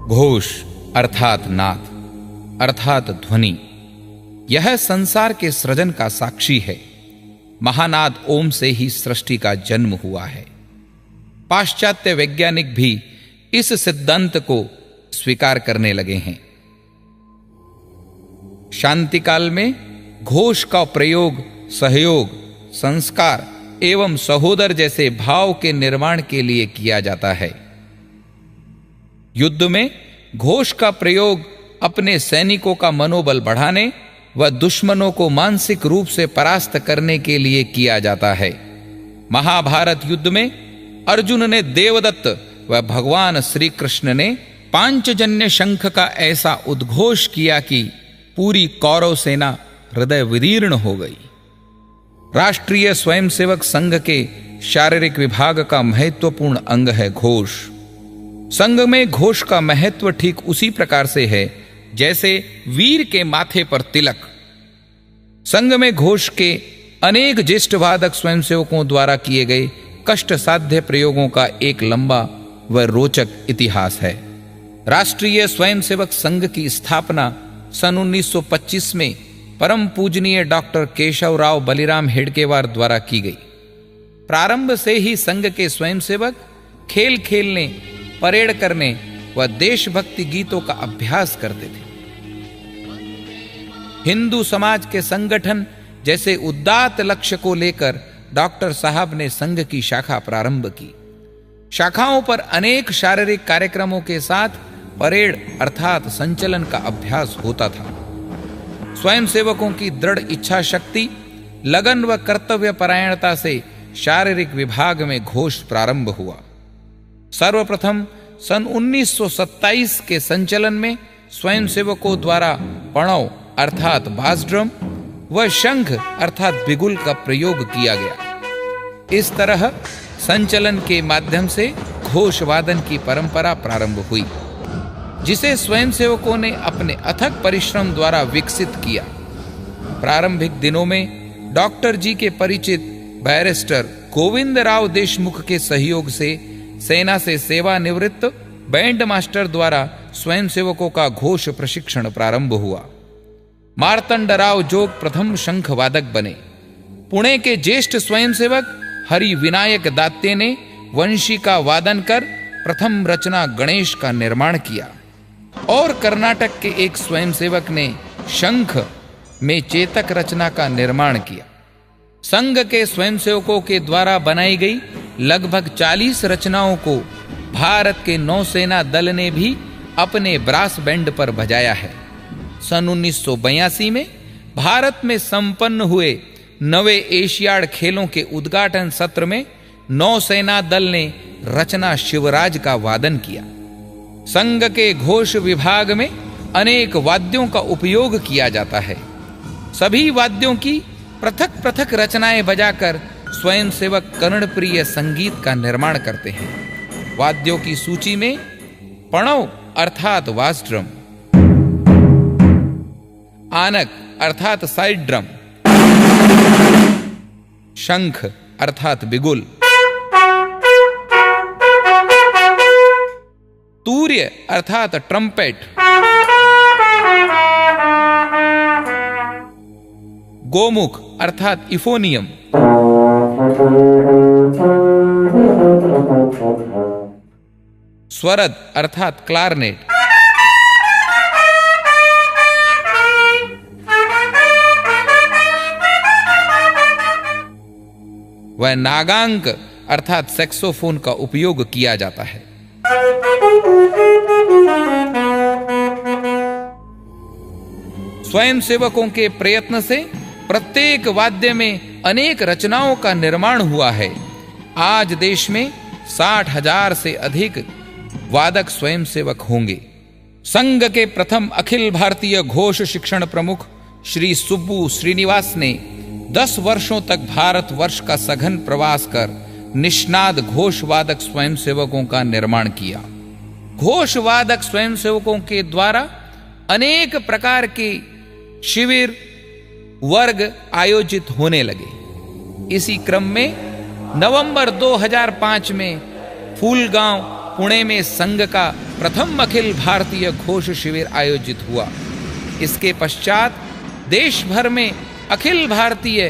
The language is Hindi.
घोष अर्थात नाद अर्थात ध्वनि, यह संसार के सृजन का साक्षी है। महानाद ओम से ही सृष्टि का जन्म हुआ है। पाश्चात्य वैज्ञानिक भी इस सिद्धांत को स्वीकार करने लगे हैं। शांति काल में घोष का प्रयोग सहयोग, संस्कार एवं सहोदर जैसे भाव के निर्माण के लिए किया जाता है। युद्ध में घोष का प्रयोग अपने सैनिकों का मनोबल बढ़ाने व दुश्मनों को मानसिक रूप से परास्त करने के लिए किया जाता है। महाभारत युद्ध में अर्जुन ने देवदत्त व भगवान श्री कृष्ण ने पांचजन्य शंख का ऐसा उद्घोष किया कि पूरी कौरव सेना हृदय विदीर्ण हो गई। राष्ट्रीय स्वयंसेवक संघ के शारीरिक विभाग का महत्वपूर्ण अंग है घोष। संघ में घोष का महत्व ठीक उसी प्रकार से है जैसे वीर के माथे पर तिलक। संघ में घोष के अनेक ज्येष्ठ वादक स्वयंसेवकों द्वारा किए गए कष्ट साध्य प्रयोगों का एक लंबा व रोचक इतिहास है। राष्ट्रीय स्वयंसेवक संघ की स्थापना सन 1925 में परम पूजनीय डॉक्टर केशवराव बलिराम हेडगेवार द्वारा की गई। प्रारंभ से ही संघ के स्वयंसेवक खेल खेलने, परेड करने व देशभक्ति गीतों का अभ्यास करते थे। हिंदू समाज के संगठन जैसे उदात्त लक्ष्य को लेकर डॉक्टर साहब ने संघ की शाखा प्रारंभ की। शाखाओं पर अनेक शारीरिक कार्यक्रमों के साथ परेड अर्थात संचलन का अभ्यास होता था। स्वयंसेवकों की दृढ़ इच्छा शक्ति, लगन व कर्तव्य परायणता से शारीरिक विभाग में घोष प्रारंभ हुआ। सर्वप्रथम सन 1927 के संचलन में स्वयंसेवकों द्वारा पणव अर्थात बास ड्रम व शंख अर्थात बिगुल का प्रयोग किया गया। इस तरह संचलन के माध्यम से घोष वादन की परंपरा प्रारंभ हुई, जिसे स्वयंसेवकों ने अपने अथक परिश्रम द्वारा विकसित किया। प्रारंभिक दिनों में डॉक्टर जी के परिचित बैरिस्टर गोविंदराव देशमुख के सहयोग से सेना से सेवानिवृत्त बैंड मास्टर द्वारा स्वयंसेवकों का घोष प्रशिक्षण प्रारंभ हुआ। मार्तंडराव जोग प्रथम शंख वादक बने। पुणे के ज्येष्ठ स्वयंसेवक हरि विनायक दात्ये ने वंशी का वादन कर प्रथम रचना गणेश का निर्माण किया और कर्नाटक के एक स्वयंसेवक ने शंख में चेतक रचना का निर्माण किया। संघ के स्वयंसेवकों के द्वारा बनाई गई लगभग 40 रचनाओं को भारत के नौसेना दल ने भी अपने ब्रास बैंड पर बजाया है। सन 1982 में भारत में संपन्न हुए 9वें एशियाड खेलों के उद्घाटन सत्र में नौसेना दल ने रचना शिवराज का वादन किया। संघ के घोष विभाग में अनेक वाद्यों का उपयोग किया जाता है। सभी वाद्यों की पृथक पृथक रचनाएं बजाकर स्वयंसेवक कर्णप्रिय संगीत का निर्माण करते हैं। वाद्यों की सूची में पणव अर्थात वास ड्रम, आनक अर्थात साइड ड्रम, शंख अर्थात बिगुल, तूर्य अर्थात ट्रम्पेट, गोमुख अर्थात इफोनियम, स्वरद अर्थात क्लारनेट, व नागांक अर्थात सैक्सोफोन का उपयोग किया जाता है। स्वयंसेवकों के प्रयत्न से प्रत्येक वाद्य में अनेक रचनाओं का निर्माण हुआ है। आज देश में 60,000 से अधिक वादक स्वयंसेवक होंगे। संघ के प्रथम अखिल भारतीय घोष शिक्षण प्रमुख श्री सुब्बू श्रीनिवास ने 10 वर्षों तक भारतवर्ष का सघन प्रवास कर निष्णात घोष वादक स्वयंसेवकों का निर्माण किया। घोष वादक स्वयंसेवकों के द्वारा अनेक प्रकार के शिविर वर्ग आयोजित होने लगे। इसी क्रम में नवंबर 2005 में फूलगांव पुणे में संघ का प्रथम अखिल भारतीय घोष शिविर आयोजित हुआ। इसके पश्चात देश भर में अखिल भारतीय